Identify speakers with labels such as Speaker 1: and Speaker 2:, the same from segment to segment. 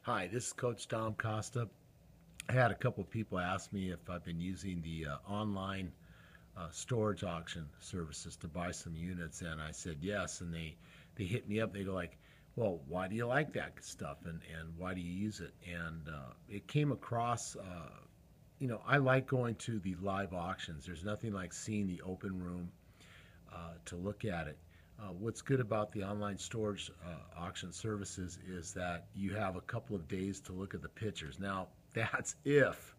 Speaker 1: Hi, this is Coach Costa. I had a couple of people ask me if I've been using the online storage auction services to buy some units, and I said yes. And they hit me up. They go like, "Well, why do you like that stuff, and why do you use it?" And it came across. I like going to the live auctions. There's nothing like seeing the open room to look at it. What's good about the online storage auction services is that you have a couple of days to look at the pictures. Now, that's if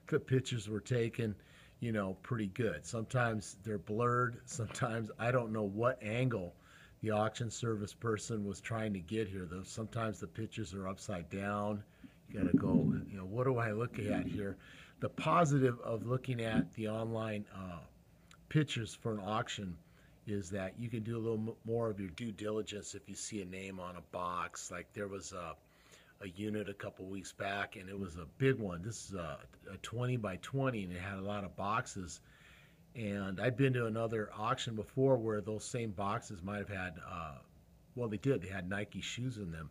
Speaker 1: the pictures were taken, pretty good. Sometimes they're blurred. Sometimes I don't know what angle the auction service person was trying to get here. Though sometimes the pictures are upside down. You got to go, what do I look at here? The positive of looking at the online pictures for an auction is that you can do a little more of your due diligence if you see a name on a box. Like there was a unit a couple weeks back, and it was a big one. This is a 20 by 20, and it had a lot of boxes. And I'd been to another auction before where those same boxes might have had, well, they did. They had Nike shoes in them,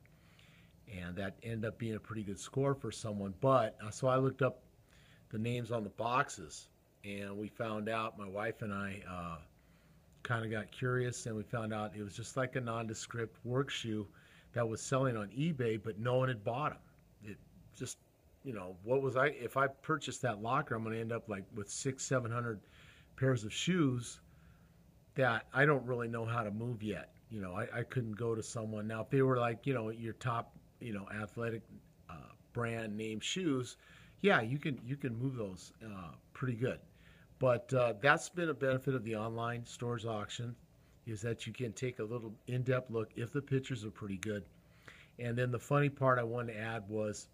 Speaker 1: and that ended up being a pretty good score for someone. But so I looked up the names on the boxes, and we found out, my wife and I kind of got curious, and we found out it was just like a nondescript work shoe that was selling on eBay, but no one had bought them. It just, what was if I purchased that locker, I'm going to end up like with 600-700 pairs of shoes that I don't really know how to move yet. I couldn't go to someone. Now, if they were like, your top, athletic brand name shoes, yeah, you can move those pretty good. But that's been a benefit of the online storage auction, is that you can take a little in-depth look if the pictures are pretty good. And then the funny part I wanted to add was,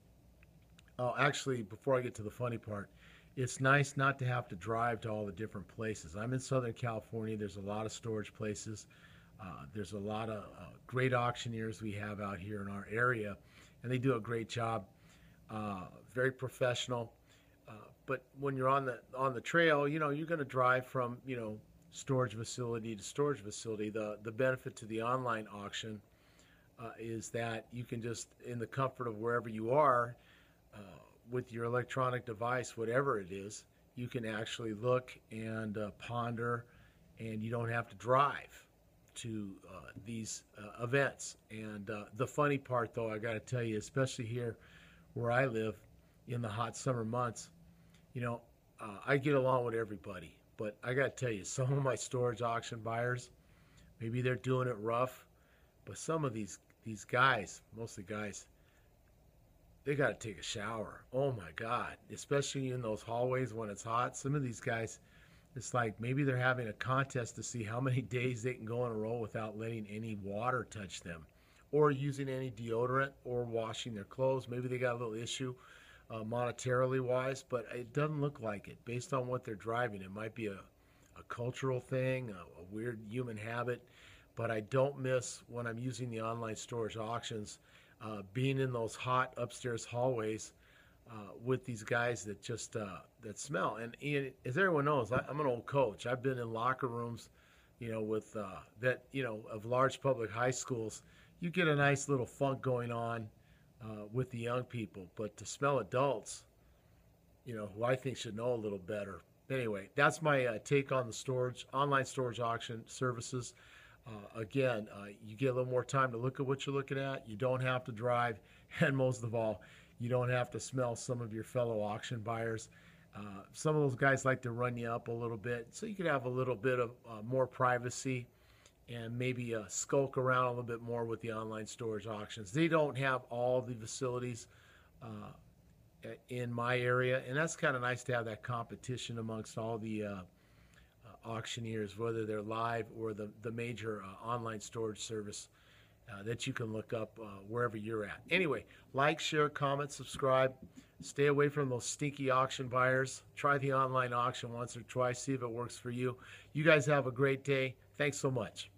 Speaker 1: actually, before I get to the funny part, it's nice not to have to drive to all the different places. I'm in Southern California. There's a lot of storage places. There's a lot of great auctioneers we have out here in our area, and they do a great job. Very professional. But when you're on the trail, you're going to drive from storage facility to storage facility. The benefit to the online auction is that you can just, in the comfort of wherever you are, with your electronic device, whatever it is, you can actually look and ponder, and you don't have to drive to these events. And the funny part, though, I got to tell you, especially here where I live in the hot summer months, I get along with everybody, but I got to tell you, some of my storage auction buyers, maybe they're doing it rough, but some of these guys, mostly guys, they got to take a shower. Oh my God, especially in those hallways when it's hot. Some of these guys, it's like maybe they're having a contest to see how many days they can go in a row without letting any water touch them, or using any deodorant, or washing their clothes. Maybe they got a little issue monetarily wise, but it doesn't look like it based on what they're driving. It might be a cultural thing, a weird human habit, but I don't miss, when I'm using the online storage auctions, being in those hot upstairs hallways with these guys that just that smell. And as everyone knows, I'm an old coach. I've been in locker rooms, with that, of large public high schools. You get a nice little funk going on with the young people, but to smell adults, who I think should know a little better. Anyway, that's my take on the online storage auction services. Again, you get a little more time to look at what you're looking at. You don't have to drive, and most of all, you don't have to smell some of your fellow auction buyers. Some of those guys like to run you up a little bit, so you could have a little bit of more privacy, and maybe skulk around a little bit more with the online storage auctions. They don't have all the facilities in my area, and that's kind of nice to have that competition amongst all the auctioneers, whether they're live or the major online storage service that you can look up wherever you're at. Anyway, like, share, comment, subscribe. Stay away from those stinky auction buyers. Try the online auction once or twice. See if it works for you. You guys have a great day. Thanks so much.